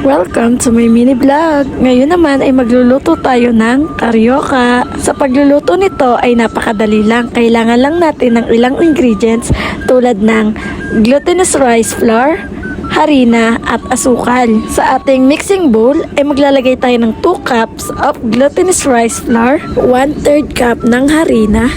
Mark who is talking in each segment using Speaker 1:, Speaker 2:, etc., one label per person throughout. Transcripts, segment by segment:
Speaker 1: Welcome to my mini vlog. Ngayon naman ay magluluto tayo ng karyoka. Sa pagluluto nito ay napakadali lang. Kailangan lang natin ng ilang ingredients tulad ng glutinous rice flour, harina at asukal. Sa ating mixing bowl ay maglalagay tayo ng 2 cups of glutinous rice flour, 1/3 cup ng harina,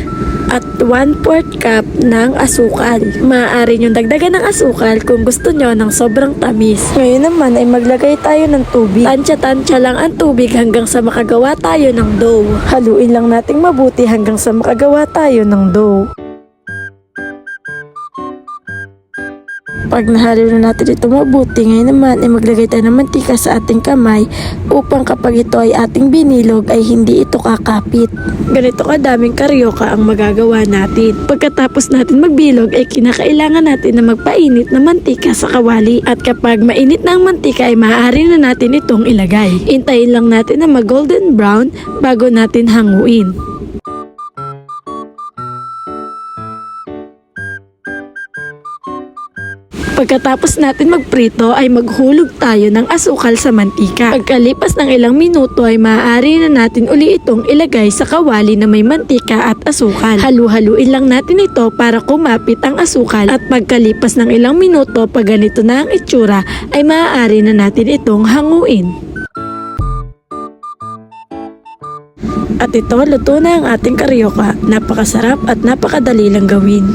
Speaker 1: at 1/4 cup ng asukal. Maaari nyo dagdagan ng asukal kung gusto nyo ng sobrang tamis. Ngayon naman ay maglagay tayo ng tubig. Tansya-tansya lang ang tubig hanggang sa makagawa tayo ng dough. Haluin lang nating mabuti hanggang sa makagawa tayo ng dough. Pag nahalo na natin ito mabuti, ngayon naman ay maglagay tayo ng mantika sa ating kamay upang kapag ito ay ating binilog ay hindi ito kakapit. Ganito kadaming karyoka ang magagawa natin. Pagkatapos natin magbilog ay kinakailangan natin na magpainit na mantika sa kawali. At kapag mainit na ang mantika ay maaari na natin itong ilagay. Hintayin lang natin na mag-golden brown bago natin hanguin. Pagkatapos natin magprito ay maghulog tayo ng asukal sa mantika. Pagkalipas ng ilang minuto ay maaari na natin uli itong ilagay sa kawali na may mantika at asukal. Halu-haluin lang natin ito para kumapit ang asukal at pagkalipas ng ilang minuto pag ganito na ang itsura ay maaari na natin itong hanguin. At ito, luto na ang ating karyoka. Napakasarap at napakadali lang gawin.